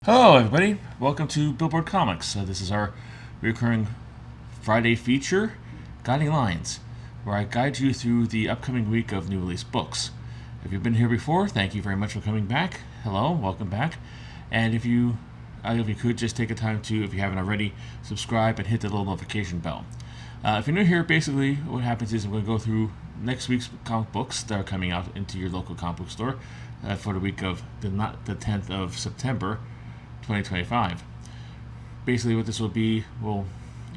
Hello, everybody. Welcome to Billboard Comics. This is our recurring Friday feature, Guiding Lines, where I guide you through the upcoming week of new release books. If you've been here before, thank you very much for coming back. Hello, welcome back. And if you could just take a time to, if you haven't already, subscribe and hit the little notification bell. If you're new here, basically what happens is I'm going to go through next week's comic books that are coming out into your local comic book store for the week of the 10th of September. 2025. Basically what this will be, we'll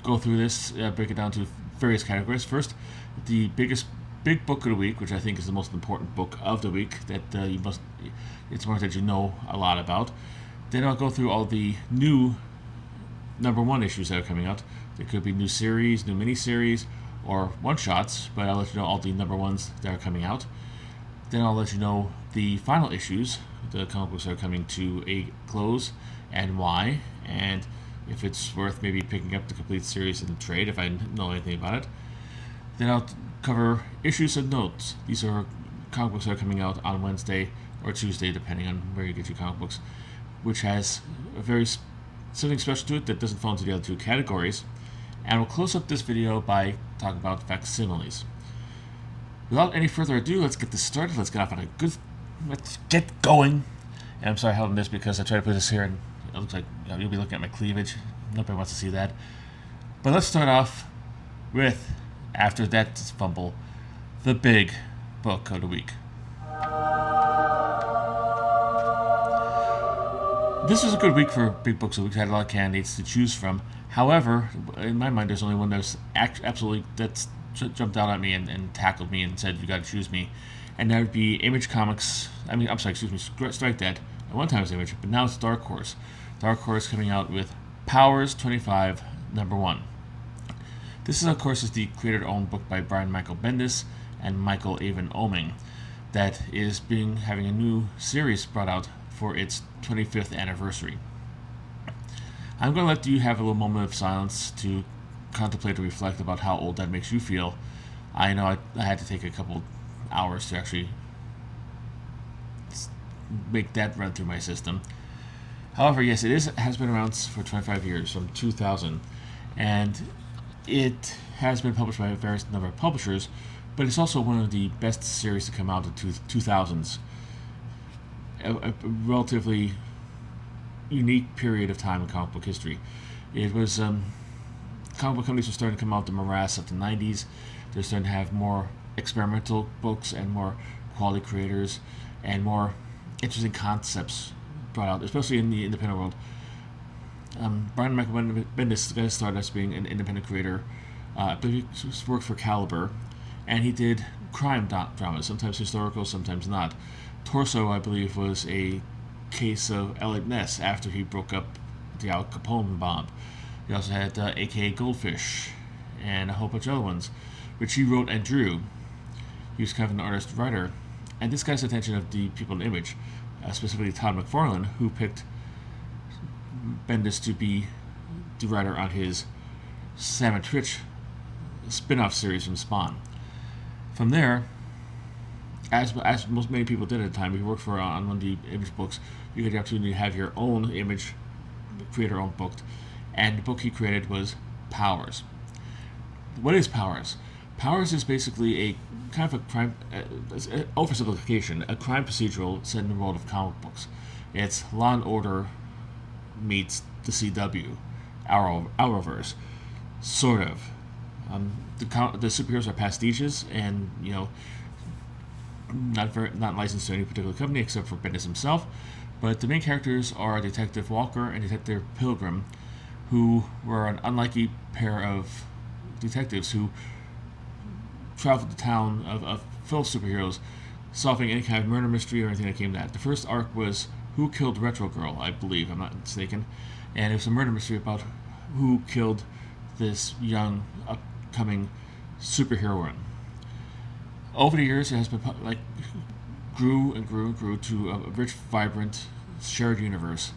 go through this, break it down to various categories. First, the big book of the week, which I think is the most important book of the week that it's one that you know a lot about. Then I'll go through all the new #1 issues that are coming out. There could be new series, new miniseries, or one-shots, but I'll let you know all the #1s that are coming out. Then I'll let you know the final issues, the comic books that are coming to a close, and why, and if it's worth maybe picking up the complete series in the trade if I know anything about it. Then I'll cover issues and notes. These are comic books that are coming out on Wednesday or Tuesday, depending on where you get your comic books, which has something special to it that doesn't fall into the other two categories. And we'll close up this video by talking about facsimiles. Without any further ado, let's get this started. Let's get going. And I'm sorry I held this because I tried to put this here and it looks like you'll be looking at my cleavage. Nobody wants to see that. But let's start off with, after that fumble, the big book of the week. This was a good week for big books of the week. I had a lot of candidates to choose from. However, in my mind, there's only one that's jumped out at me and tackled me and said, you got to choose me. And that would be Image Comics. Strike that. At one time it was Image, but now it's Dark Horse. Dark Horse coming out with Powers 25, #1. This is, of course, the creator-owned book by Brian Michael Bendis and Michael Avon Oeming that is having a new series brought out for its 25th anniversary. I'm going to let you have a little moment of silence to contemplate or reflect about how old that makes you feel. I know I had to take a couple hours to actually make that run through my system. However, yes, has been around for 25 years, from 2000, and it has been published by a various number of publishers, but it's also one of the best series to come out of 2000s. A relatively unique period of time in comic book history. It was comic book companies were starting to come out the morass of the 90s. They're starting to have more experimental books and more quality creators and more interesting concepts brought out, especially in the independent world. Brian Michael Bendis got started as being an independent creator. I believe he worked for Caliber, and he did crime dramas, sometimes historical, sometimes not. Torso, I believe, was a case of Elliot Ness after he broke up the Al Capone mob. He also had AKA Goldfish and a whole bunch of other ones, which he wrote and drew. He was kind of an artist-writer, and this got the attention of the people in Image, specifically Todd McFarlane, who picked Bendis to be the writer on his Sam and Twitch spin-off series from Spawn. From there, as many people did at the time, if you worked on one of the Image books, you had the opportunity to have your own Image creator-owned book, and the book he created was Powers. What is Powers? Powers is basically a kind of a crime, oversimplification, a crime procedural set in the world of comic books. It's Law and Order meets the CW, Arrowverse, sort of. The superheroes are pastiches, and not licensed to any particular company except for Bendis himself. But the main characters are Detective Walker and Detective Pilgrim, who were an unlikely pair of detectives who traveled the town of full of superheroes, solving any kind of murder mystery or anything that came to that. The first arc was Who Killed Retro Girl, I believe, I'm not mistaken, and it was a murder mystery about who killed this young, upcoming superheroine. Over the years, it has been grew and grew to a rich, vibrant, shared universe,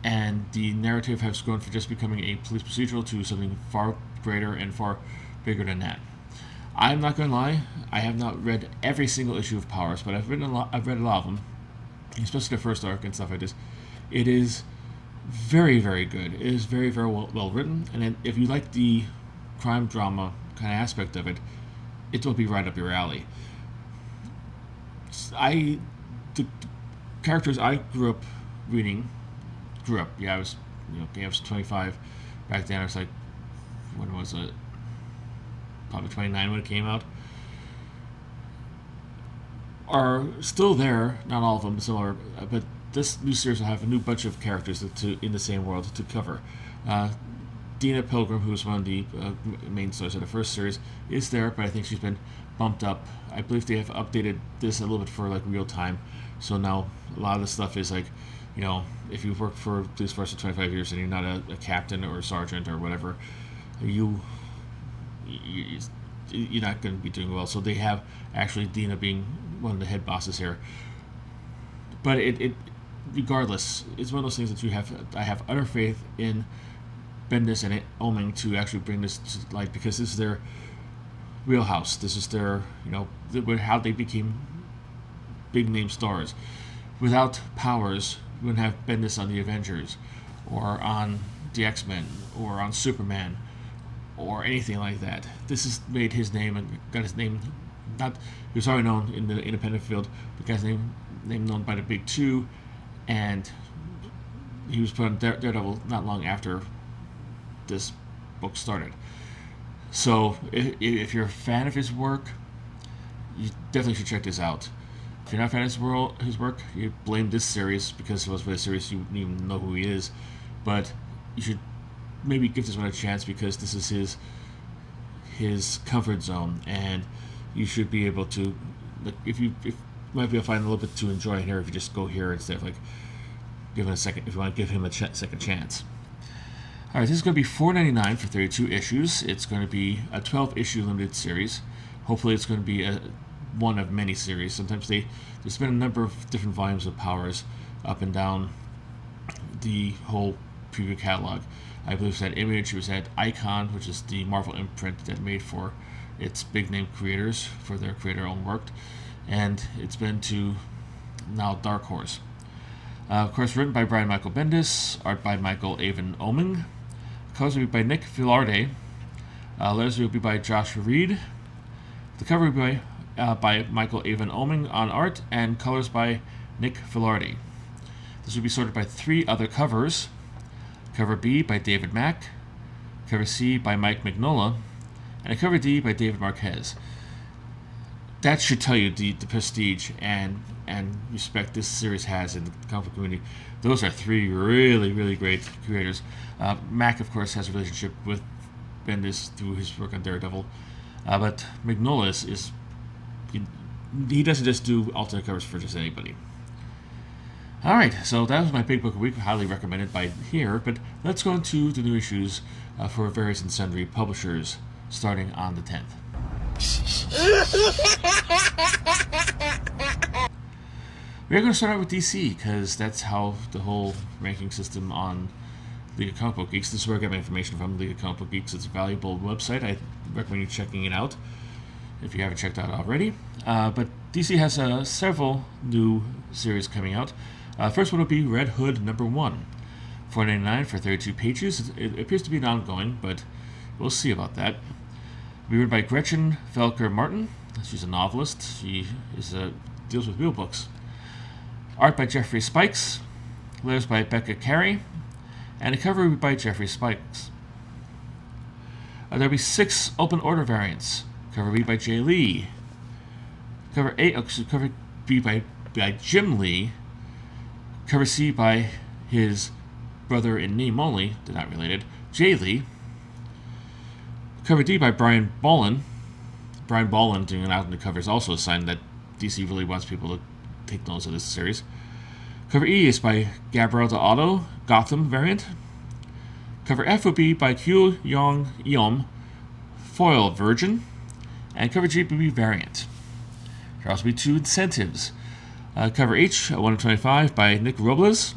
and the narrative has grown from just becoming a police procedural to something far greater and far bigger than that. I'm not going to lie, I have not read every single issue of Powers, but I've read a lot of them, especially the first arc and stuff like this. It is Very, very good. It is very, very well written, and then if you like the crime drama kind of aspect of it, it will be right up your alley. The characters I grew up reading, yeah, I was 25 back then. I was like, when was it? Probably 29 when it came out. Are still there, not all of them, some are, but this new series will have a new bunch of characters in the same world to cover. Dina Pilgrim, who was one of the main stars of the first series, is there, but I think she's been bumped up. I believe they have updated this a little bit for like real time, so now a lot of the stuff is like, if you've worked for police force for 25 years and you're not a captain or a sergeant or whatever, you're not going to be doing well. So they have actually Dina being one of the head bosses here. But it regardless, it's one of those things that I have utter faith in Bendis and Oeming to actually bring this to light, because this is their wheelhouse. This is their, how they became big name stars. Without powers, we wouldn't have Bendis on the Avengers, or on the X-Men, or on Superman, or anything like that. This has made his name and got his name. He was already known in the independent field, but got his name known by the big two, and he was put on Daredevil not long after this book started. So if you're a fan of his work, you definitely should check this out. If you're not a fan of his work, you blame this series, because if it was for this series, you wouldn't even know who he is. But you should maybe give this one a chance, because this is his comfort zone, and you should be able to, like, if you might be able to find a little bit to enjoy in here if you just go here instead of like giving a second, if you want to give him a second chance. All right, this is going to be $4.99 for 32 issues. It's going to be a 12-issue limited series. Hopefully, it's going to be one of many series. Sometimes there's been a number of different volumes of Powers up and down the whole preview catalog. I believe it was at Image, it was at Icon, which is the Marvel imprint that made for its big name creators for their creator-owned work, and it's been to now Dark Horse. Of course, written by Brian Michael Bendis, art by Michael Avon Oeming, colors will be by Nick Filardi, letters will be by Josh Reed, the cover will be by Michael Avon Oeming on art, and colors by Nick Filardi. This will be sorted by 3 other covers. Cover B by David Mack, cover C by Mike Mignola, and a cover D by David Marquez. That should tell you the prestige and respect this series has in the comic book community. Those are 3 really, really great creators. Mack, of course, has a relationship with Bendis through his work on Daredevil, but Mignola he doesn't just do alternate covers for just anybody. All right, so that was my big book of the week, highly recommended by here. But let's go into the new issues for various and sundry publishers, starting on the 10th. We're going to start out with DC, because that's how the whole ranking system on League of Comic Book Geeks. This is where I get my information from, League of Comic Book Geeks. It's a valuable website. I recommend you checking it out if you haven't checked it out already. But DC has several new series coming out. First one will be Red Hood number 1, $4.99 for 32 pages. It appears to be an ongoing, but we'll see about that. It'll be written by Gretchen Felker Martin. She's a novelist. She deals with real books. Art by Jeffrey Spikes. Letters by Becca Carey. And a cover by Jeffrey Spikes. There'll be 6 open order variants. Cover B by Jay Lee. Cover B by Jim Lee. Cover C by his brother in name only, they're not related, Jay Lee. Cover D by Brian Bolland. Brian Bolland doing an out on the cover is also a sign that DC really wants people to take notice of this series. Cover E is by Gabriel D'Otto, Gotham variant. Cover F would be by Kyu Yong Eom, Foil Virgin. And cover G would be variant. There will also be 2 incentives. Cover H, a 1 in 25 by Nick Robles.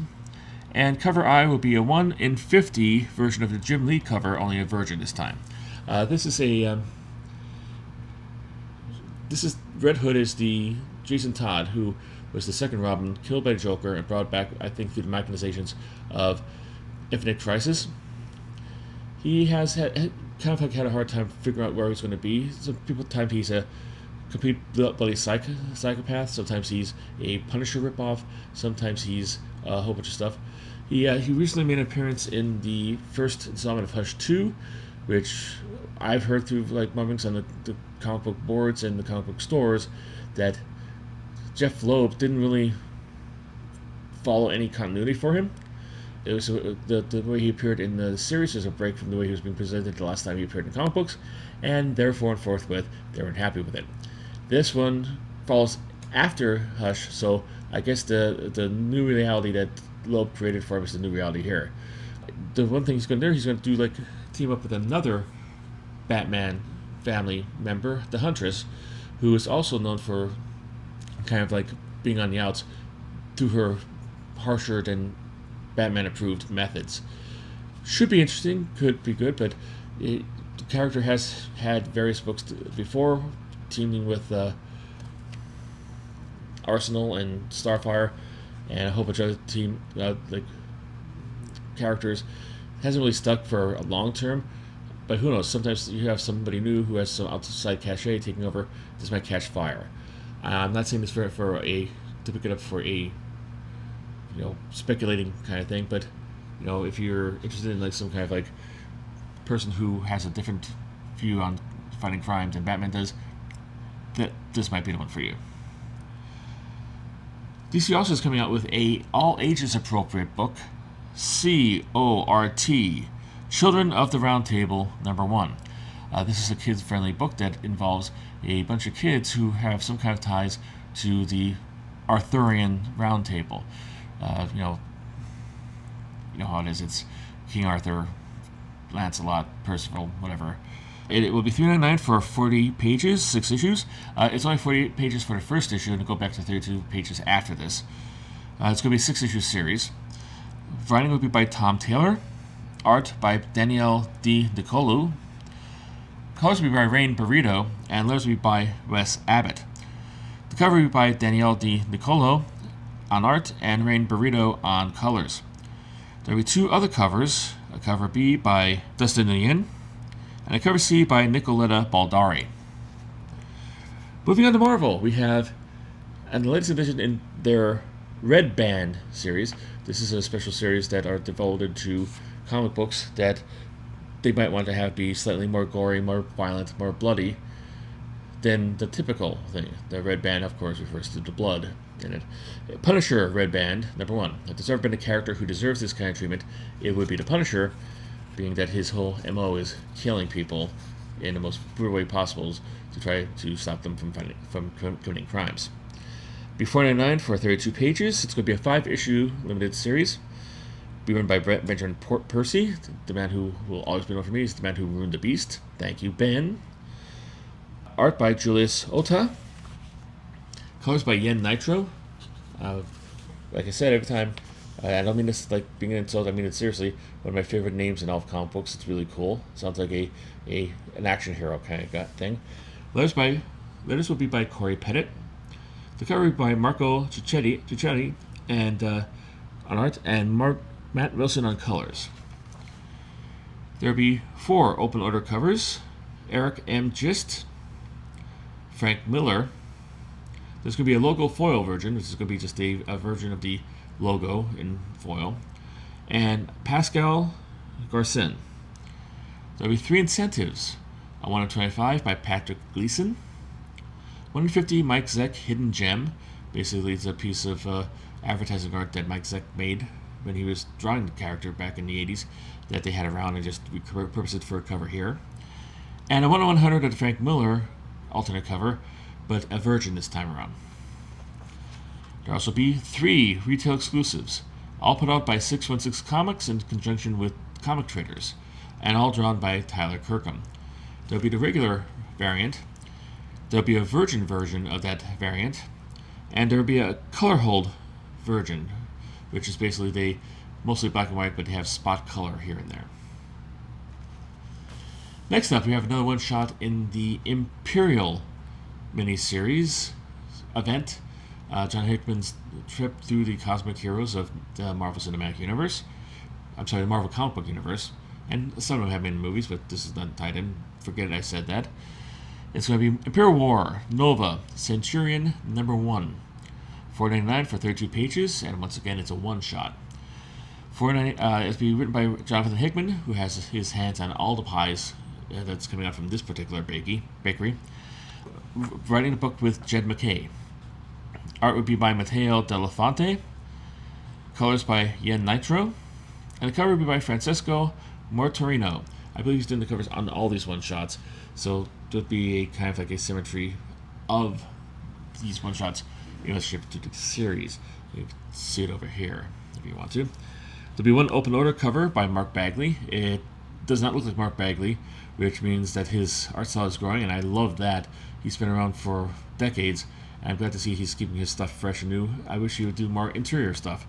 And cover I will be a 1 in 50 version of the Jim Lee cover, only a virgin this time. This is Red Hood is the Jason Todd, who was the second Robin, killed by the Joker and brought back, I think, through the machinations of Infinite Crisis. He has kind of like had a hard time figuring out where he's going to be. Some people time he's a complete bloody psychopath. Sometimes he's a Punisher ripoff. Sometimes he's a whole bunch of stuff. He recently made an appearance in the first installment of Hush 2, which I've heard through like mumblings on the comic book boards and the comic book stores that Jeff Loeb didn't really follow any continuity for him. It was the way he appeared in the series was a break from the way he was being presented the last time he appeared in comic books, and therefore and forthwith they weren't happy with it. This one falls after Hush, so I guess the new reality that Loeb created for him is the new reality here. The one thing he's going to do, he's going to do like team up with another Batman family member, the Huntress, who is also known for kind of like being on the outs through her harsher than Batman approved methods. Should be interesting, could be good, but the character has had various books before, teaming with Arsenal and Starfire and a whole bunch of other team like characters. Hasn't really stuck for a long term, but who knows? Sometimes you have somebody new who has some outside cachet taking over. This might catch fire. I'm not saying this to pick it up for a speculating kind of thing, but if you're interested in like some kind of like person who has a different view on fighting crime than Batman does, that this might be the one for you. DC also is coming out with a all ages appropriate book, CORT, Children of the Round Table #1. This is a kids friendly book that involves a bunch of kids who have some kind of ties to the Arthurian Round Table. You know how it is. It's King Arthur, Lancelot, Percival, whatever. It will be $3.99 for 40 pages, 6 issues. It's only 48 pages for the first issue, and it'll go back to 32 pages after this. It's going to be a 6-issue series. Writing will be by Tom Taylor. Art by Danielle D. Nicolu. Colors will be by Rain Burrito, and letters will be by Wes Abbott. The cover will be by Danielle D. Nicolo on art and Rain Burrito on colors. There will be 2 other covers, a cover B by Dustin Nguyen and a cover C by Nicoletta Baldari. Moving on to Marvel, we have the latest edition in their Red Band series. This is a special series that are devoted to comic books that they might want to have be slightly more gory, more violent, more bloody than the typical thing. The Red Band, of course, refers to the blood in it. Punisher Red Band #1. If there's ever been a character who deserves this kind of treatment, it would be the Punisher, being that his whole MO is killing people in the most brutal way possible to try to stop them from committing crimes. $4.99 for 32 pages. It's going to be a 5-issue limited series. Be run by Benjamin Percy, the man who will always be known for me. He's the man who ruined the Beast. Thank you, Ben. Art by Julius Ota. Colors by Yen Nitro. Like I said, every time, I don't mean this like being an insult, I mean it seriously. One of my favorite names in all of comic books. It's really cool. Sounds like an action hero kind of thing. Letters will be by Corey Pettit. The cover will be by Marco Cicchetti and on art, and Matt Wilson on colors. There will be 4 open order covers. Eric M. Gist, Frank Miller. There's going to be a logo foil version, which is going to be just a version of the logo in foil. And Pascal Garcin. There will be 3 incentives. A 125 by Patrick Gleason. 150 Mike Zeck Hidden Gem. Basically, it's a piece of advertising art that Mike Zeck made when he was drawing the character back in the 80s that they had around and just repurposed it for a cover here. And a 1/100 of the Frank Miller alternate cover, but a virgin this time around. There will also be 3 retail exclusives, all put out by 616 Comics in conjunction with Comic Traders, and all drawn by Tyler Kirkham. There will be the regular variant, there will be a virgin version of that variant, and there will be a color hold version, which is basically they mostly black and white, but they have spot color here and there. Next up, we have another one shot in the Imperial miniseries event, John Hickman's trip through the cosmic heroes of the Marvel Cinematic Universe. I'm sorry, the Marvel comic book universe, and some of them have been in movies, but this is not tied in. Forget it, I said that. It's going to be Imperial War, Nova, Centurion #1. $4.99 for 32 pages, and once again, it's a one-shot. It's going to be written by Jonathan Hickman, who has his hands on all the pies that's coming out from this particular bakery. Writing the book with Jed McKay. Art would be by Matteo Dell'Infante. Colors by Yen Nitro. And the cover would be by Francesco Mortorino. I believe he's doing the covers on all these one-shots, so there'll be a kind of like a symmetry of these one-shots in relationship to the series. You can see it over here if you want to. There'll be one open order cover by Mark Bagley. It does not look like Mark Bagley, which means that his art style is growing, and I love that. He's been around for decades, and I'm glad to see he's keeping his stuff fresh and new. I wish he would do more interior stuff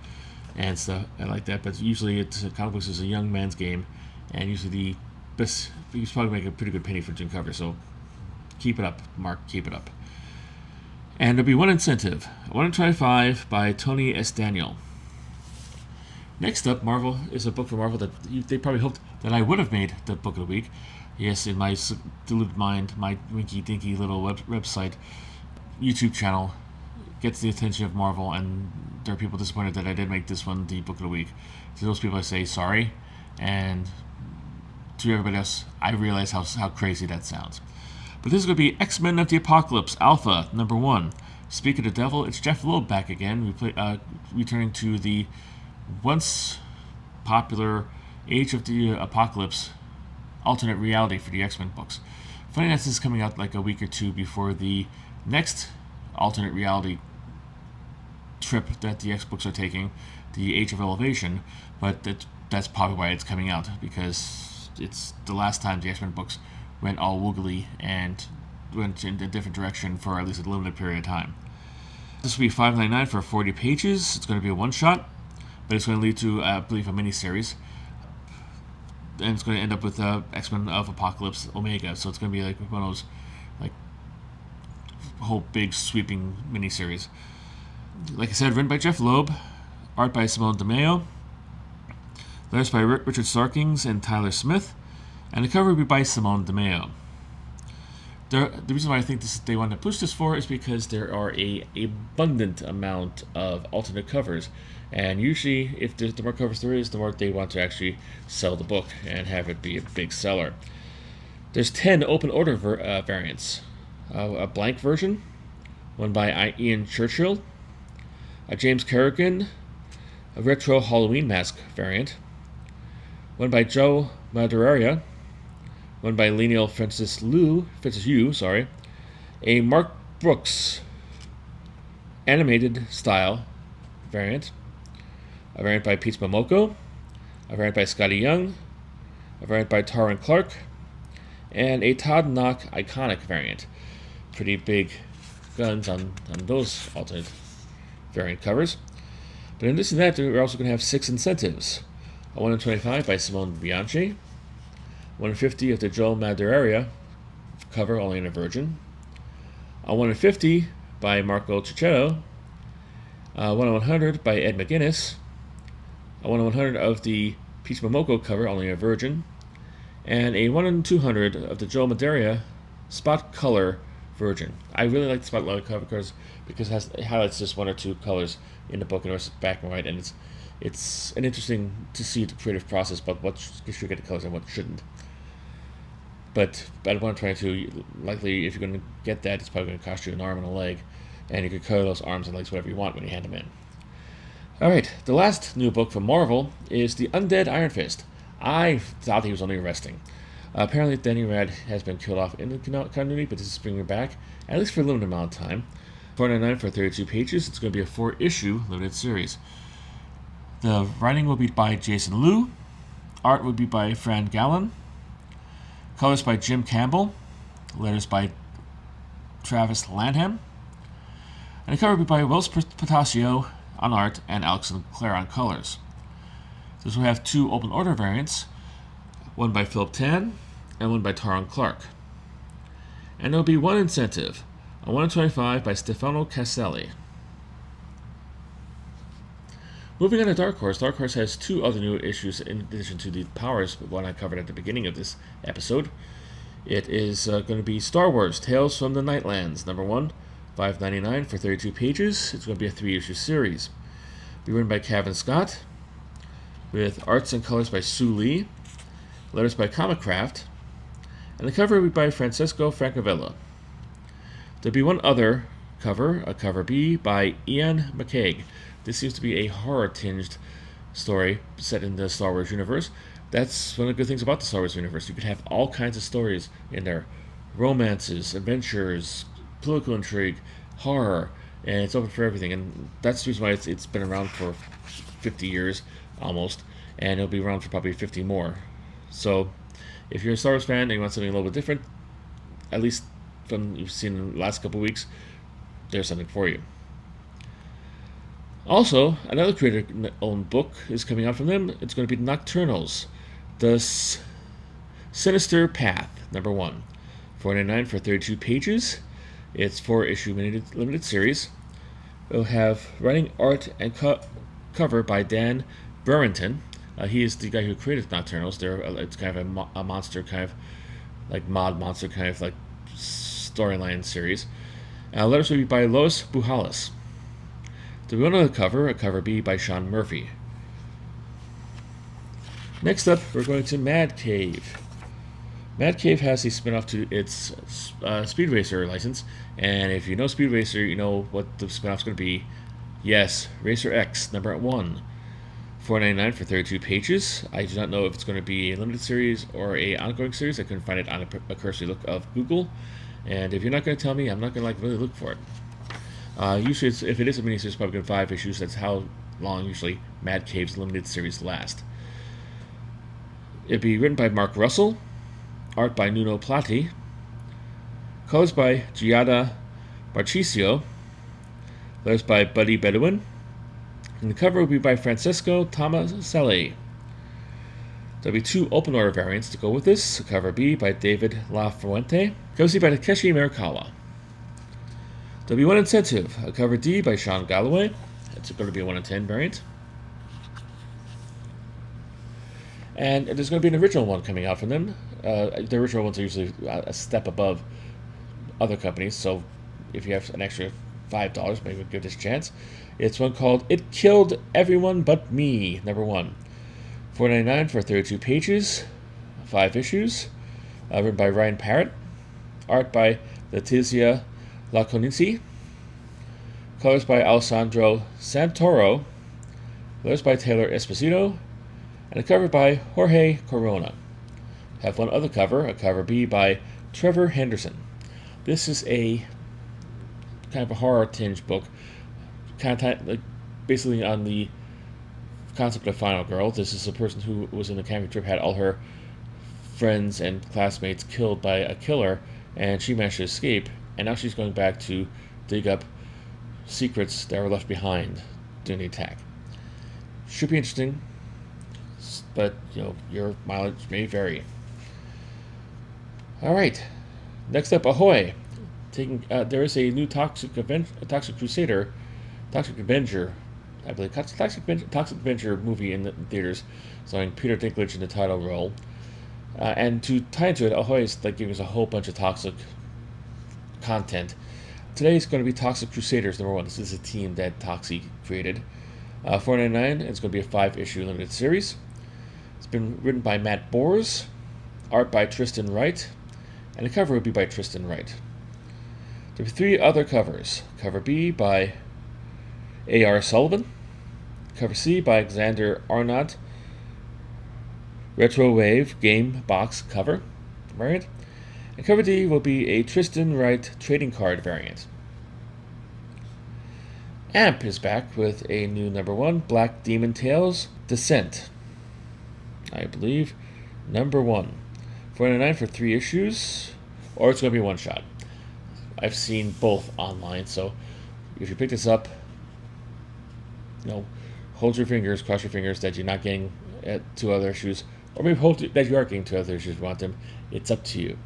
and stuff. I like that, but usually comic books is a young man's game, and usually the best, he's probably making a pretty good penny for doing cover, so keep it up, Mark, keep it up. And there'll be one incentive, 125 by Tony S. Daniel. Next up, Marvel is a book for Marvel that they probably hoped that I would have made the book of the week. Yes, in my deluded mind, my winky-dinky little website, YouTube channel gets the attention of Marvel, and there are people disappointed that I did make this one the book of the week. To those people I say sorry, and to everybody else, I realize how crazy that sounds. But this is going to be X-Men of the Apocalypse, Alpha, #1. Speak of the Devil, it's Jeff Loeb back again, returning to the once popular Age of the Apocalypse alternate reality for the X-Men books. Funny enough, this is coming out like a week or two before the next alternate reality trip that the X-books are taking, the Age of Elevation, but that's probably why it's coming out, because it's the last time the X-Men books went all woogly and went in a different direction for at least a limited period of time. This will be $5.99 for 40 pages. It's going to be a one-shot, but it's going to lead to, I believe, a mini-series. And it's going to end up with X-Men of Apocalypse Omega, so it's going to be like one of those like whole big sweeping miniseries. Like I said, written by Jeff Loeb, art by Simone DeMeo, letters by Richard Starkings and Tyler Smith, and the cover will be by Simone DeMeo. The reason why I think they want to push this for is because there are a abundant amount of alternate covers, and usually if the more covers there is, the more they want to actually sell the book and have it be a big seller. There's 10 open order variants. A blank version, one by Ian Churchill, a James Kerrigan, a retro Halloween mask variant, one by Joe Madureira, one by Lionel Francis Yu, a Mark Brooks animated style variant, a variant by Pete Momoko, a variant by Scotty Young, a variant by Taran Clark, and a Todd Knock iconic variant. Pretty big guns on those alternate variant covers. But in addition to that, we're also going to have 6 incentives. A 125 by Simone Bianchi, 150 of the Joe Madureira cover, only in a virgin, a 150 by Marco Cicchetto, a 100 by Ed McGuinness, a 100 of the Pete Momoko cover, only a virgin, and a 1/200 of the Joe Madureira spot color virgin. I really like the spot color covers because it highlights just 1 or 2 colors in the book, and it's black and white, and it's an interesting to see the creative process about what should get the colors and what shouldn't. But at 122, likely if you're going to get that, it's probably going to cost you an arm and a leg, and you could color those arms and legs whatever you want when you hand them in. Alright, the last new book from Marvel is The Undead Iron Fist. I thought he was only resting. Apparently Danny Rand has been killed off in the continuity, but this is bringing her back, at least for a limited amount of time. $4.99 for 32 pages. It's going to be a 4-issue limited series. The writing will be by Jason Liu. Art will be by Fran Gallen. Colors by Jim Campbell. Letters by Travis Lanham. And the cover will be by Wells Potasio on art and Alex Sinclair on colors. This will have 2 open order variants, one by Philip Tan and one by Taran Clark. And there will be 1 incentive, a 125 by Stefano Caselli. Moving on to Dark Horse. Dark Horse has two other new issues in addition to the Powers one I covered at the beginning of this episode. It is going to be Star Wars Tales from the Nightlands, number 1, $5.99 for 32 pages. It's going to be a 3-issue series. It'll be written by Kevin Scott, with arts and colors by Sue Lee, letters by Comic Craft, and the cover will be by Francesco Francavilla. There'll be one other cover, a cover B by Ian McCaig. This seems to be a horror-tinged story set in the Star Wars universe. That's one of the good things about the Star Wars universe. You could have all kinds of stories in there. Romances, adventures, political intrigue, horror, and it's open for everything. And that's the reason why it's been around for 50 years, almost, and it'll be around for probably 50 more. So, if you're a Star Wars fan and you want something a little bit different, at least from you've seen in the last couple weeks, there's something for you. Also, another creator-owned book is coming out from them. It's going to be Nocturnals, The Sinister Path, number 1. $4.99 for 32 pages. It's 4-issue limited series. It'll have writing, art, and cover by Dan Burrington. He is the guy who created Nocturnals. It's kind of a monster, kind of like mod monster, kind of like storyline series. Letters will be by Lois Buhalis. There'll be one other cover, a cover B by Sean Murphy. Next up, we're going to Mad Cave. Mad Cave has a spin-off to its Speed Racer license, and if you know Speed Racer, you know what the spin-off's going to be. Yes, Racer X, number 1. $4.99 for 32 pages. I do not know if it's going to be a limited series or a ongoing series. I couldn't find it on a cursory look of Google, and if you're not going to tell me, I'm not going to really look for it. Usually, if it is a miniseries, it's probably 5 issues. That's how long usually Mad Cave's limited series last. It'd be written by Mark Russell, art by Nuno Platti, colors by Giada Marchisio, letters by Buddy Bedouin, and the cover will be by Francesco Tomaselli. There'll be 2 open order variants to go with this. Cover B by David La Fuente, cover C by Takeshi Merikawa. There'll be 1 incentive, a cover D by Sean Galloway. It's going to be a 1 in 10 variant. And there's going to be an original one coming out from them. The original ones are usually a step above other companies, so if you have an extra $5, maybe give this a chance. It's one called It Killed Everyone But Me, number 1. $4.99 for 32 pages, 5 issues, written by Ryan Parrott, art by Letizia Laconici, colors by Alessandro Santoro, letters by Taylor Esposito, and a cover by Jorge Corona. Have one other cover, a cover B by Trevor Henderson. This is a kind of a horror-tinged book, basically on the concept of Final Girl. This is a person who was in a camping trip, had all her friends and classmates killed by a killer, and she managed to escape, and now she's going back to dig up secrets that were left behind during the attack. Should be interesting, but your mileage may vary. All right, next up, Ahoy. There is a new Toxic Avenger, I believe, Toxic Avenger movie in the theaters, starring Peter Dinklage in the title role. And to tie into it, Ahoy is giving us a whole bunch of toxic content. Today is going to be Toxic Crusaders number 1. This is a team that Toxic created. $4.99. It's going to be a 5-issue limited series. It's been written by Matt Bors, art by Tristan Wright, and the cover would be by Tristan Wright. There will be 3 other covers. Cover B by A.R. Sullivan, cover C by Alexander Arnott, Retro Wave game box cover variant, and cover D will be a Tristan Wright trading card variant. AMP is back with a new number 1, Black Demon Tales Descent, I believe, number 1. $4.99 for 3 issues, or it's going to be one shot. I've seen both online, so if you pick this up, hold your fingers, cross your fingers that you're not getting 2 other issues, or maybe hold that you are getting 2 other issues if you want them. It's up to you.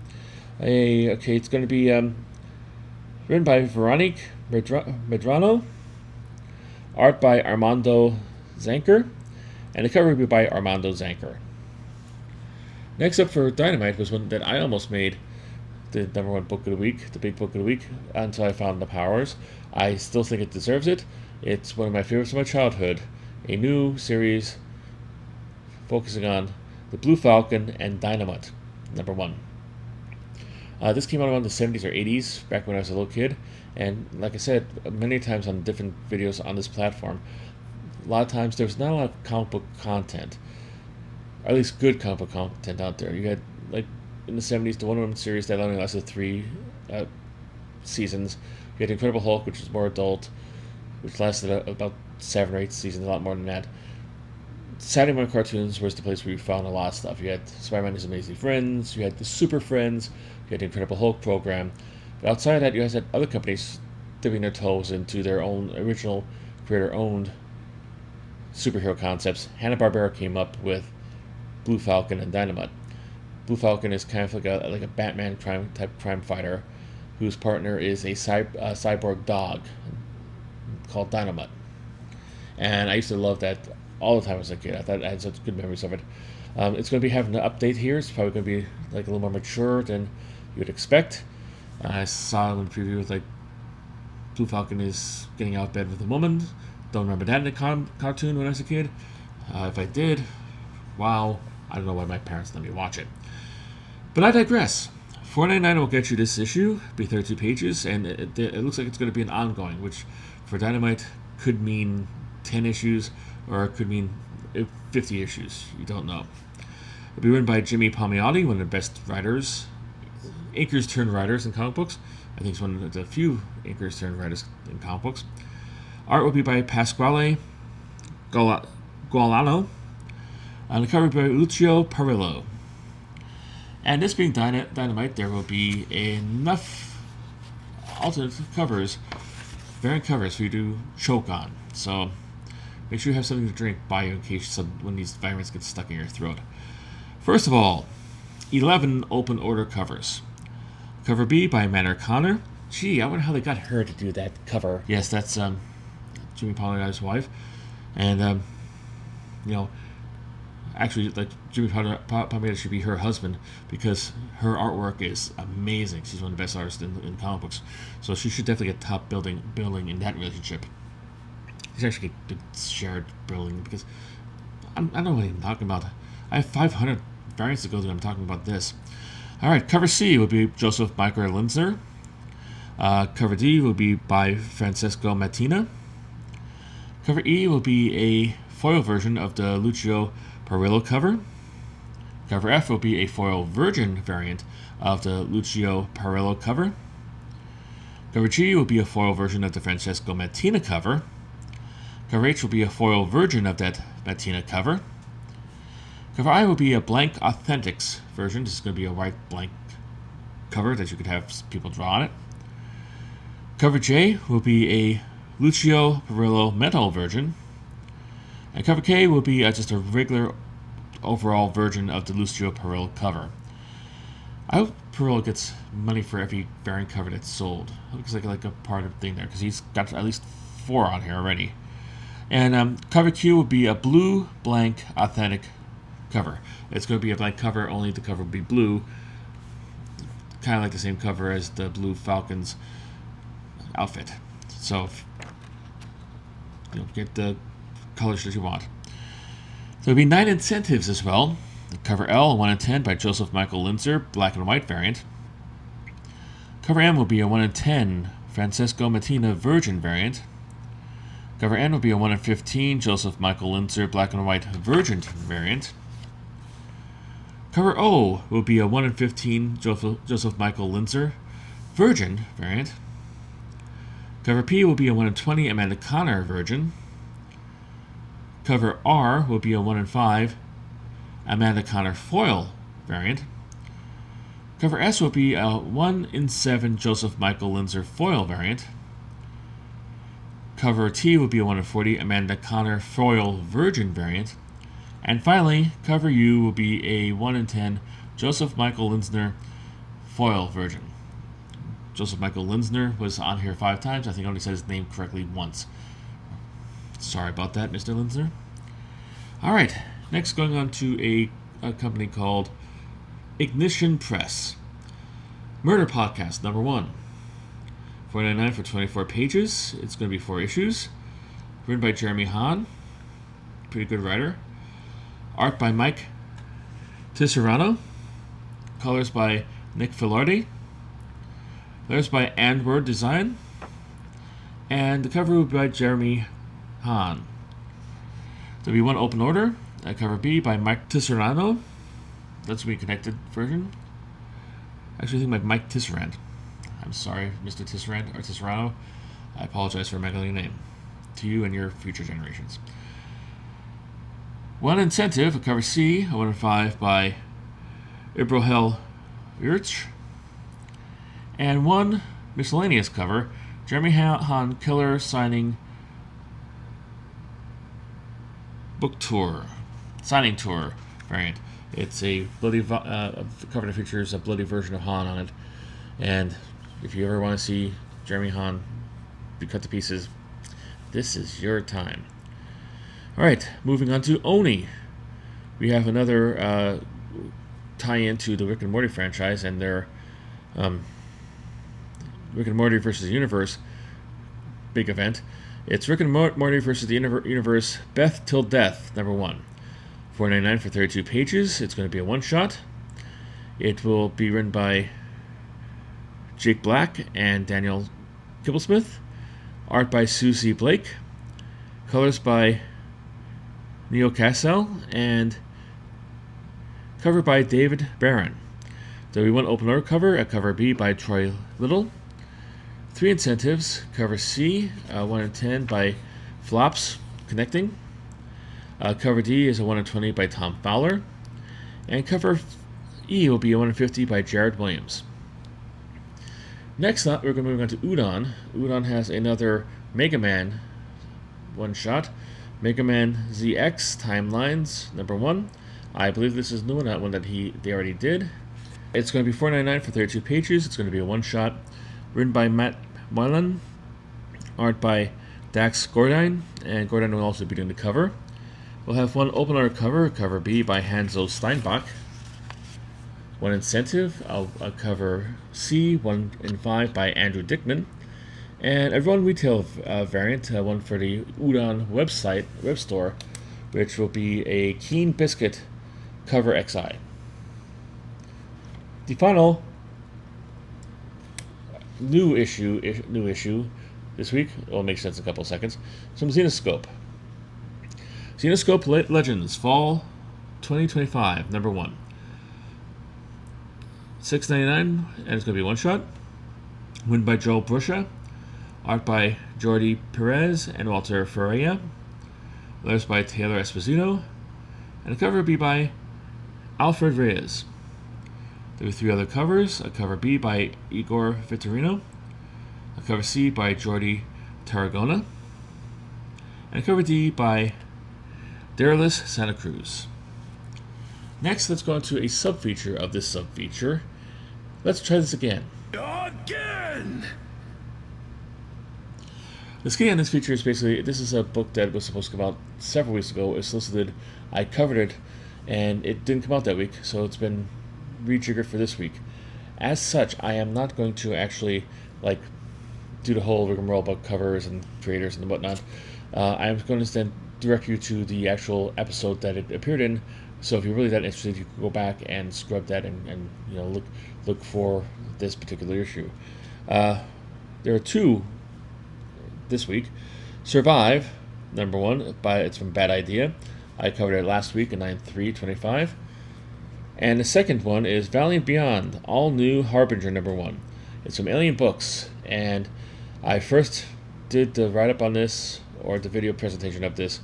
Okay, it's going to be written by Veronique Medrano, art by Armando Zanker, and the cover would be by Armando Zanker. Next up for Dynamite was one that I almost made the #1 book of the week, the big book of the week, until I found The Powers. I still think it deserves it. It's one of my favorites of my childhood. A new series focusing on the Blue Falcon and Dynomutt, #1. This came out around the 70s or 80s, back when I was a little kid, and like I said, many times on different videos on this platform, a lot of times there was not a lot of comic book content, or at least good comic book content out there. You had, like, in the 70s, the Wonder Woman series that only lasted 3 seasons. You had Incredible Hulk, which was more adult, which lasted about 7 or 8 seasons, a lot more than that. Saturday morning cartoons was the place where you found a lot of stuff. You had Spider-Man and His Amazing Friends, you had the Super Friends, you had the Incredible Hulk program. But outside of that, you guys had other companies dipping their toes into their own original, creator-owned superhero concepts. Hanna-Barbera came up with Blue Falcon and Dynomutt. Blue Falcon is kind of like a Batman type crime fighter, whose partner is a cyborg dog called Dynomutt. And I used to love that all the time as a kid. I thought I had such good memories of it. It's going to be having an update here. It's probably going to be like a little more mature than you would expect. I saw in the preview with like Blue Falcon is getting out of bed with a woman. Don't remember that in the cartoon when I was a kid. If I did, wow, I don't know why my parents let me watch it. But I digress. $4.99 will get you this issue, be 32 pages, and it looks like it's going to be an ongoing, which for Dynamite could mean 10 issues, or it could mean 50 issues. You don't know. It'll be written by Jimmy Palmiotti, one of the best writers, inkers turned writers in comic books. I think he's one of the few inkers turned writers in comic books. Art will be by Pasquale Gualano, and the cover by Lucio Parrillo. And this being Dynamite, there will be enough alternate covers, variant covers for you to choke on. So make sure you have something to drink by you in case one of these vitamins gets stuck in your throat. First of all, 11 open order covers. Cover B by Manor Connor. Gee, I wonder how they got her to do that cover. Yes, that's Jimmy Palmiotti's wife. And, actually, like, Jimmy Palmiotti should be her husband because her artwork is amazing. She's one of the best artists in comic books. So she should definitely get top billing in that relationship. She's actually get shared billing because I don't know what I'm talking about. I have 500 variants to go through. I'm talking about this. All right, cover C will be Joseph Michael Linzner. Cover D will be by Francesco Mattina. Cover E will be a foil version of the Lucio Parrillo cover. Cover F will be a foil virgin variant of the Lucio Parrillo cover. Cover G will be a foil version of the Francesco Mattina cover. Cover H will be a foil version of that Mattina cover. Cover I will be a blank Authentics version. This is going to be a white blank cover that you could have people draw on it. Cover J will be a Lucio Parrillo metal version. And cover K will be just a regular overall version of the Lucio Parrillo cover. I hope Parrillo gets money for every variant cover that's sold. It looks like a part of the thing there because he's got at least 4 on here already. And cover Q will be a blue blank authentic cover. It's going to be a blank cover, only the cover will be blue. Kind of like the same cover as the Blue Falcon's outfit. So, get the colors that you want. There'll be 9 incentives as well. Cover L, 1 in 10 by Joseph Michael Linzner, black and white variant. Cover M will be a 1 in 10 Francesco Mattina virgin variant. Cover N will be a 1 in 15 Joseph Michael Linzner, black and white virgin variant. Cover O will be a 1 in 15 Joseph Michael Linzner virgin variant. Cover P will be a 1 in 20 Amanda Connor virgin. Cover R will be a 1 in 5 Amanda Connor foil variant. Cover S will be a 1 in 7 Joseph Michael Linzner foil variant. Cover T will be a 1 in 40 Amanda Connor foil virgin variant. And finally, cover U will be a 1 in 10 Joseph Michael Linzner foil virgin. Joseph Michael Linzner was on here 5 times. I think I only said his name correctly once. Sorry about that, Mr. Linzner. All right, next going on to a company called Ignition Press. Murder Podcast #1. $4.99 for 24 pages. It's going to be 4 issues. Written by Jeremy Hahn. Pretty good writer. Art by Mike Tisserano. Colors by Nick Filardi. Letters by Andward Design. And the cover by Jeremy Hahn. There'll be one open order. Cover B by Mike Tisserano. That's the connected version. Actually, I think like Mike Tisserand. I'm sorry, Mr. Tisserand or Tisserano. I apologize for mangling your name to you and your future generations. One incentive, a cover C, a 1 in 5 by Ibrahel Urch. And one miscellaneous cover, Jeremy Hahn Killer signing book tour, signing tour variant. It's a bloody cover that features a bloody version of Hahn on it. And if you ever want to see Jeremy Hahn be cut to pieces, this is your time. All right, moving on to Oni. We have another tie-in to the Rick and Morty franchise and their Rick and Morty versus the Universe big event. It's Rick and Morty versus the Universe Beth Till Death #1. $4.99 for 32 pages. It's going to be a one-shot. It will be written by Jake Black and Daniel Kibblesmith. Art by Susie Blake. Colors by Neil Cassell. And cover by David Barron. There'll be one open order cover, a cover B by Troy Little. 3 incentives, cover C, 1 in 10 by Flops Connecting. Cover D is a 1 in 20 by Tom Fowler. And cover E will be a 1 in 50 by Jared Williams. Next up, we're going to move on to Udon. Udon has another Mega Man one-shot. Mega Man ZX Timelines #1. I believe this is new one, not one that they already did. It's going to be $4.99 for 32 pages. It's going to be a one-shot. Written by Matt Moylan. Art by Dax Gordine. And Gordine will also be doing the cover. We'll have one open order cover, cover B by Hanzo Steinbach. One incentive, a cover C, 1 in 5 by Andrew Dickman. And a one retail variant, one for the Udon web store, which will be a Keen Biscuit cover XI. The final new issue this week, it'll make sense in a couple of seconds, some Xenoscope. Xenoscope Legends, Fall 2025, #1. $6.99, and it's going to be one shot. Written by Joel Brusha. Art by Jordi Perez and Walter Ferreira. Letters by Taylor Esposito. And the cover will be by Alfred Reyes. There are 3 other covers. A cover B by Igor Vitorino. A cover C by Jordi Tarragona. And a cover D by Darius Santa Cruz. Next, let's go on to a sub-feature of this sub-feature. Let's try this again. Again! The skinny on this feature is basically, this is a book that was supposed to come out several weeks ago. It was solicited, I covered it, and it didn't come out that week, so it's been rejiggered for this week. As such, I am not going to actually, do the whole rigmarole about covers and creators and whatnot. I'm going to instead direct you to the actual episode that it appeared in. So if you're really that interested, you can go back and scrub that and look for this particular issue. There are 2 this week. Survive, #1, it's from Bad Idea. I covered it last week in 9/3/25. And the second one is Valiant Beyond, All New Harbinger #1. It's from Alien Books, and I first did the write-up on this, or the video presentation of this,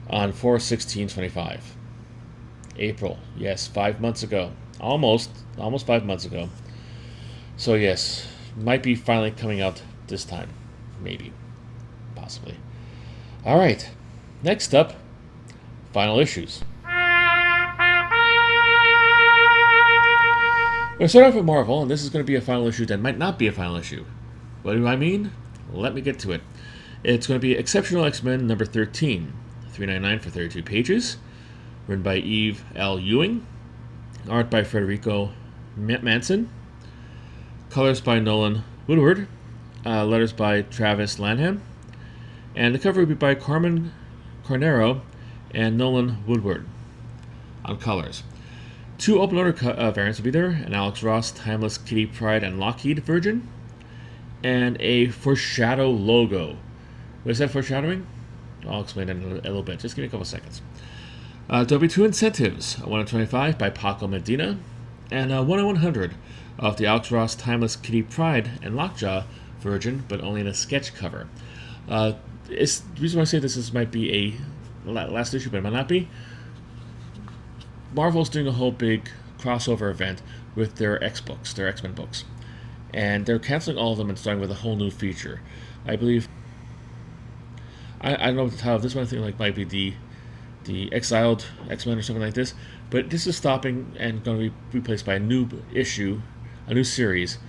on 4/16/25. April, yes, 5 months ago. Almost 5 months ago. So yes, might be finally coming out this time. Maybe. Possibly. Alright, next up, final issues. We're going to start off with Marvel, and this is going to be a final issue that might not be a final issue. What do I mean? Let me get to it. It's going to be Exceptional X-Men #13. $3.99 for 32 pages. Written by Eve L. Ewing. Art by Federico Manson. Colors by Nolan Woodward. Letters by Travis Lanham. And the cover would be by Carmen Carnero and Nolan Woodward on colors. 2 open order variants will be there: an Alex Ross Timeless Kitty Pryde and Lockheed version, and a Foreshadow logo. What is that foreshadowing? I'll explain that in a little bit. Just give me a couple seconds. There'll be 2 incentives: a 1 in 25 by Paco Medina, and a 1 in 100 of the Alex Ross Timeless Kitty Pryde and Lockjaw version, but only in a sketch cover. The reason why I say this might be a last issue, but it might not be. Marvel's doing a whole big crossover event with their X-books, their X-Men books. And they're canceling all of them and starting with a whole new feature. I believe... I don't know what the title of this one, I think might be the Exiled X-Men or something like this. But this is stopping and going to be replaced by a new issue, a new series.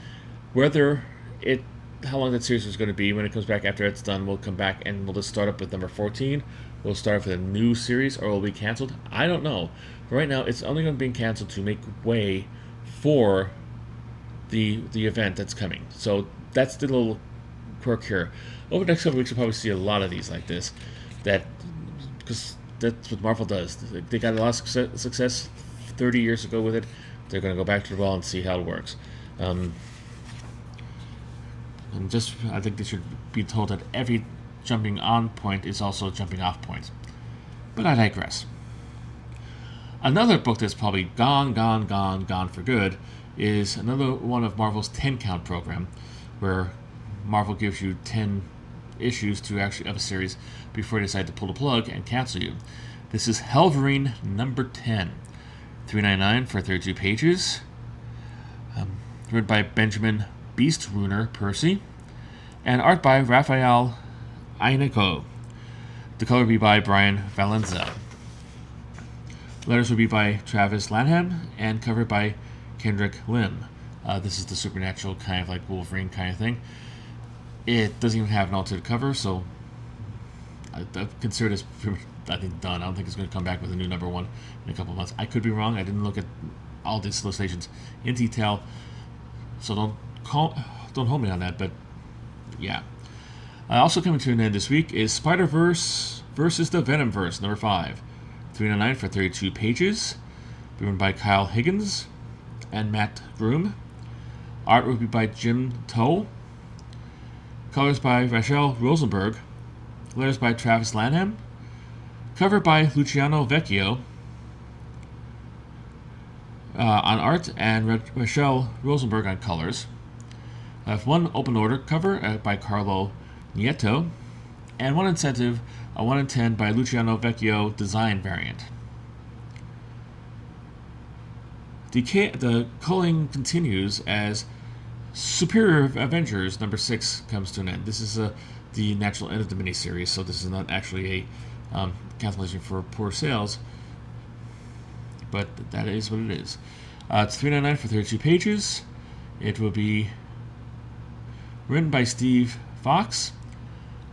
How long that series is going to be, when it comes back after it's done, we'll come back and we'll just start up with number 14. We'll start with a new series, or will it be canceled? I don't know. Right now, it's only going to be canceled to make way for the event that's coming. So that's the little quirk here. Over the next couple of weeks, you'll probably see a lot of these like this. Because that's what Marvel does. They got a lot of success 30 years ago with it. They're going to go back to the well and see how it works. I think they should be told that every jumping on point is also a jumping off point. But I digress. Another book that's probably gone for good is another one of Marvel's 10-count program, where Marvel gives you 10 issues to actually of a series before they decide to pull the plug and cancel you. This is Helverine number 10, $3.99 for 32 pages. Written by Benjamin Beast Runer Percy, and art by Raphael Aineko. The color will be by Brian Valenza. Letters will be by Travis Lanham and covered by Kendrick Lim. This is the supernatural kind of like Wolverine kind of thing. It doesn't even have an alternate cover, so I consider this I think done. I don't think it's going to come back with a new number 1 in a couple of months. I could be wrong. I didn't look at all these solicitations in detail, so don't hold me on that. But yeah. Also coming to an end this week is Spider-Verse versus the Venomverse number 5. $3.99 for 32 pages. Written by Kyle Higgins and Matt Groom. Art will be by Jim Toll. Colors by Rachel Rosenberg. Letters by Travis Lanham. Cover by Luciano Vecchio. On art, and Rachel Rosenberg on colors. I have 1 open order cover by Carlo Nieto, and 1 incentive, a 1 in 10 by Luciano Vecchio design variant. The culling continues as Superior Avengers number 6 comes to an end. This is the natural end of the miniseries, so this is not actually a cancellation for poor sales, but that is what it is. It's $3.99 for 32 pages. It will be written by Steve Fox,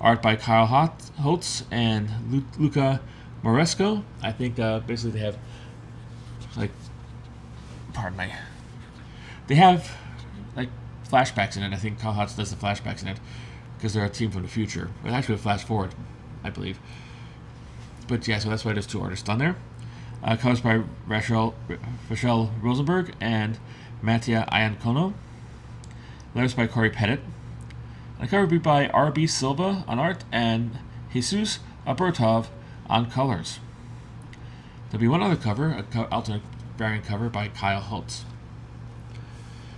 art by Kyle Holtz and Luca Moresco. I think basically they have, they have flashbacks in it. I think Kyle Holtz does the flashbacks in it because they're a team from the future. But actually a flash forward, I believe. But yeah, so that's why there's 2 artists on there. Colors by Rachel Rosenberg and Mattia Iancono. Letters by Corey Pettit. The cover will be by R.B. Silva on art and Jesus Abertov on colors. There'll be 1 other cover, an alternate variant cover by Kyle Holtz.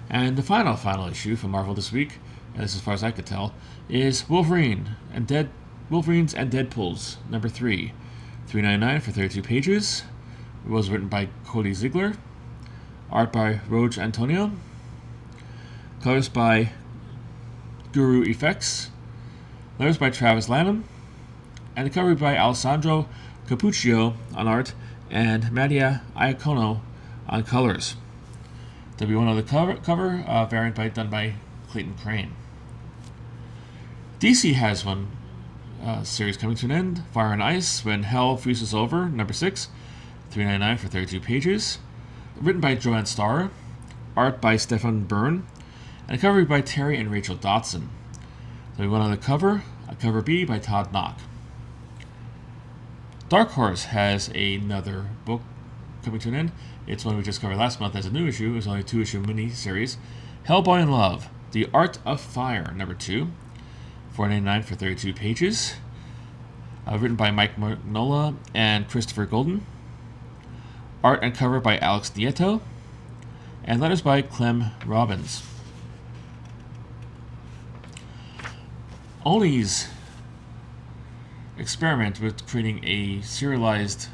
And the final issue from Marvel this week, and this as far as I could tell, is Wolverines and Deadpools number 3. $3.99 for 32 pages. It was written by Cody Ziegler. Art by Roge Antonio. Colors by Guru Effects. Letters by Travis Lanham. And the cover by Alessandro Capuccio on art and Mattia Iacono on colors. There'll be 1 other cover variant done by Clayton Crane. DC has one series coming to an end. Fire and Ice, When Hell Freezes Over, number 6, $3.99 for 32 pages. Written by Joanne Starr, art by Stefan Byrne, and a cover by Terry and Rachel Dotson. So we went on the cover, a cover B by Todd Knock. Dark Horse has another book coming to an end. It's one we just covered last month as a new issue. It's only a 2-issue mini-series. Hellboy in Love, The Art of Fire, number 2, $4.99 for 32 pages. Written by Mike Magnola and Christopher Golden. Art and cover by Alex Nieto. And letters by Clem Robbins. Oli's experiment with creating a serialized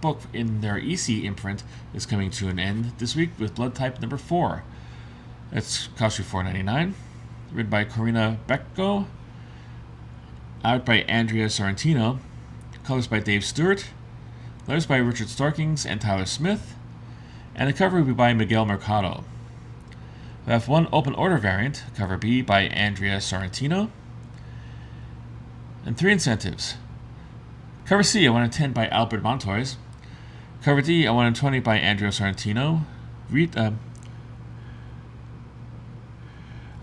book in their EC imprint is coming to an end this week with Blood Type number 4. It's cost you $4.99. Written by Corina Becko. Art by Andrea Sorrentino. Colors by Dave Stewart. Letters by Richard Starkings and Tyler Smith. And the cover will be by Miguel Mercado. We have one open order variant, cover B by Andrea Sorrentino. And 3 incentives. Cover C, I Want a 10 by Albert Montoys. Cover D, I Want a 20 by Andrea Sorrentino.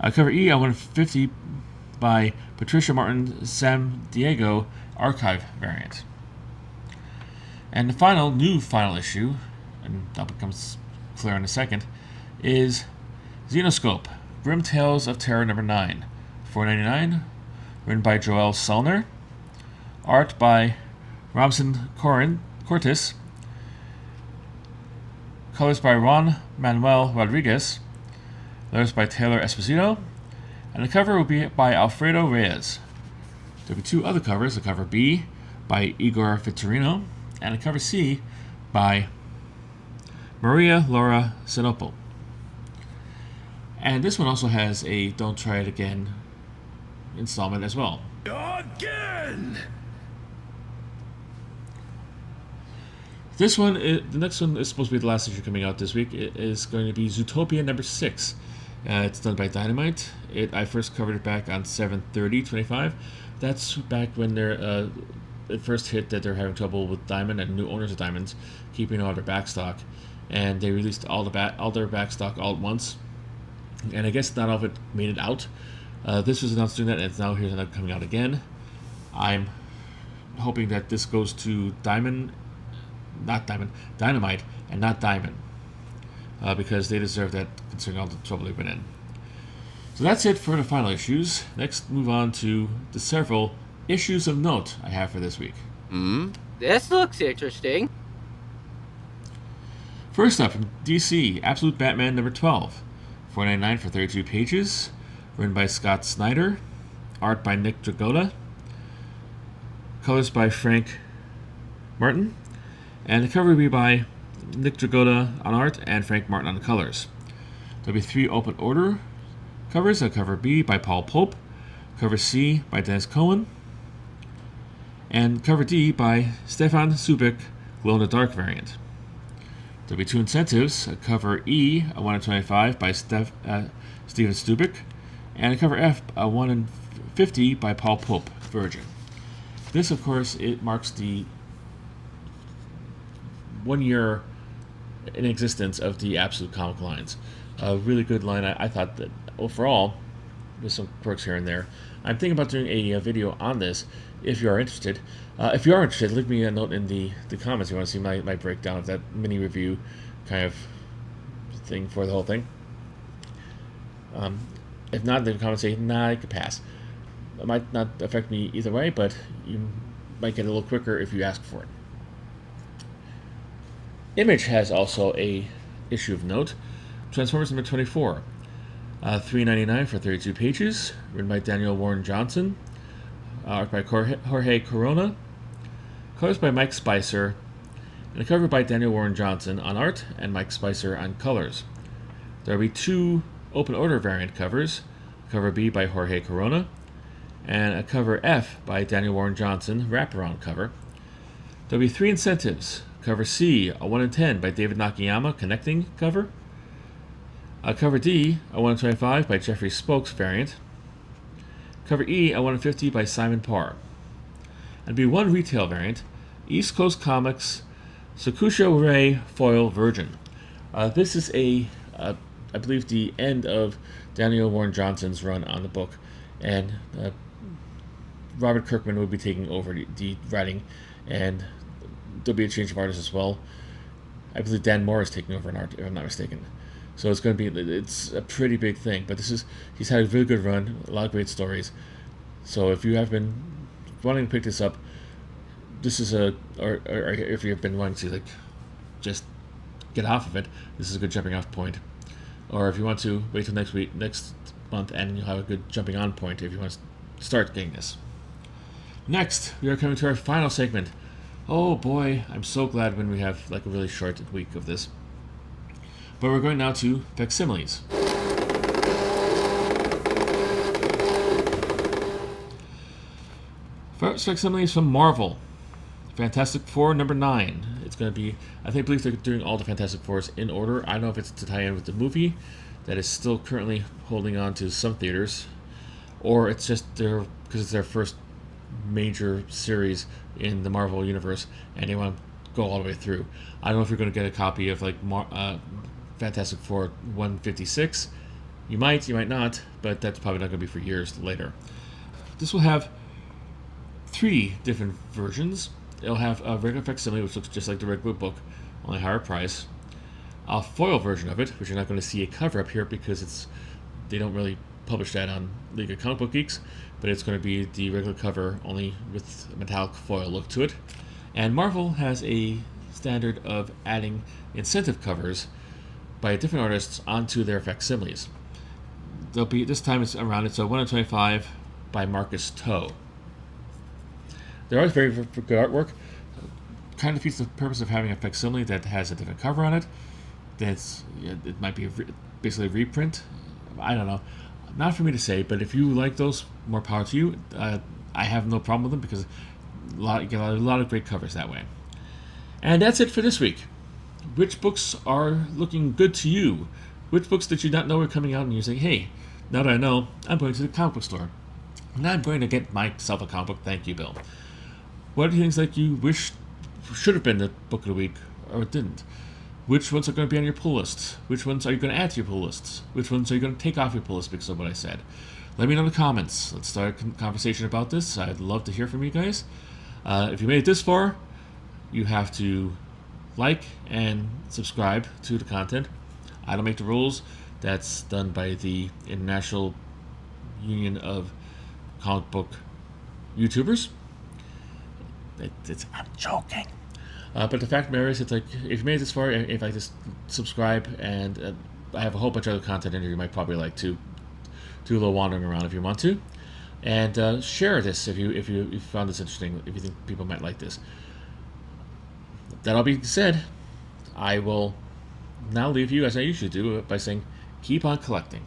Cover E, I Want a 50 by Patricia Martin Sam Diego, archive variant. And the new final issue, and that becomes clear in a second, is Xenoscope, Grim Tales of Terror number 9, $4.99, written by Joel Selner, art by Robson Cortis, colors by Juan Manuel Rodriguez, letters by Taylor Esposito, and the cover will be by Alfredo Reyes. There will be 2 other covers, a cover B by Igor Vittorino, and a cover C by Maria Laura Sinople. And this one also has a Don't Try It Again installment as well. Again! The next one is supposed to be the last issue coming out this week. It is going to be Zootopia number 6. It's done by Dynamite. I first covered it back on 7/30/25. That's back when it first hit that they're having trouble with Diamond and new owners of Diamonds keeping all their backstock, and they released all their backstock all at once. And I guess not all of it made it out. This was announced doing that, and it's now here's another coming out again. I'm hoping that this goes to Dynamite, and not Diamond, because they deserve that, considering all the trouble they've been in. So that's it for the final issues. Next, move on to the several issues of note I have for this week. This looks interesting. First up, from DC, Absolute Batman number 12, $4.99 for 32 pages, written by Scott Snyder, art by Nick Dragotta, colors by Frank Martin, and the cover will be by Nick Dragotta on art and Frank Martin on the colors. There'll be 3 open order covers, a cover B by Paul Pope, cover C by Dennis Cohen, and cover D by Stefan Subic, Glow in the Dark variant. There'll be 2 incentives, a cover E, a 1 in 25 by Steven Stubik, and a cover F, a 1 in 50 by Paul Pope, Virgin. This, of course, it marks the 1 year in existence of the Absolute comic lines. A really good line. I thought that overall, with some quirks here and there. I'm thinking about doing a video on this. If you are interested, leave me a note in the comments if you want to see my breakdown of that mini review kind of thing for the whole thing. If not, leave a comment say, nah, I could pass. It might not affect me either way, but you might get a little quicker if you ask for it. Image has also a issue of note. Transformers number 24. $3.99 for 32 pages. Written by Daniel Warren Johnson. Art by Jorge Corona. Colors by Mike Spicer. And a cover by Daniel Warren Johnson on art and Mike Spicer on colors. There will be 2 open order variant covers. Cover B by Jorge Corona. And a cover F by Daniel Warren Johnson, wraparound cover. There will be 3 incentives. Cover C, a 1 in 10 by David Nakayama, connecting cover. Cover D, a 1 in 25 by Jeffrey Spokes variant. Cover E, a 1 in 50 by Simon Parr. and be one retail variant, East Coast Comics Sakusha Ray Foil Virgin. This is I believe, the end of Daniel Warren Johnson's run on the book, and Robert Kirkman will be taking over the writing, and there'll be a change of artist as well. I believe Dan Moore is taking over an art, if I'm not mistaken. So it's going to be, it's a pretty big thing, but he's had a really good run, a lot of great stories. So if you have been wanting to pick this up, this is or if you've been wanting to just get off of it, this is a good jumping off point. Or if you want to wait till next month, and you'll have a good jumping on point if you want to start getting this. Next, we are coming to our final segment. Oh boy, I'm so glad when we have a really short week of this. But we're going now to facsimiles. First facsimile is from Marvel. Fantastic Four number 9. It's going to be, I believe they're doing all the Fantastic Fours in order. I don't know if it's to tie in with the movie that is still currently holding on to some theaters, or it's just because it's their first major series in the Marvel universe, and they want to go all the way through. I don't know if you're going to get a copy of Fantastic Four 156. You might not, but that's probably not going to be for years later. This will have 3 different versions. It'll have a regular facsimile, which looks just like the regular book, only higher price. A foil version of it, which you're not going to see a cover up here because they don't really publish that on League of Comic Book Geeks, but it's going to be the regular cover, only with a metallic foil look to it. And Marvel has a standard of adding incentive covers by different artists onto their facsimiles. This time it's a 1 in 25 by Marcus Toe. They're always very good artwork. Kind of defeats the purpose of having a facsimile that has a different cover on it. It might be basically a reprint. I don't know. Not for me to say, but if you like those, more power to you. I have no problem with them because you get a lot of great covers that way. And that's it for this week. Which books are looking good to you? Which books did you not know were coming out and you're saying, hey, now that I know, I'm going to the comic book store. And I'm going to get myself a comic book. Thank you, Bill. What are things you wish should have been the book of the week or didn't? Which ones are going to be on your pull list? Which ones are you going to add to your pull lists? Which ones are you going to take off your pull list because of what I said? Let me know in the comments. Let's start a conversation about this. I'd love to hear from you guys. If you made it this far, you have to like and subscribe to the content. I don't make the rules. That's done by the International Union of Comic Book YouTubers. I'm joking. But the fact of the matter is, if you made it this far, if I just subscribe, and I have a whole bunch of other content in here you might probably like to do a little wandering around if you want to. And share this if you found this interesting, if you think people might like this. That all being said, I will now leave you, as I usually do, by saying, keep on collecting.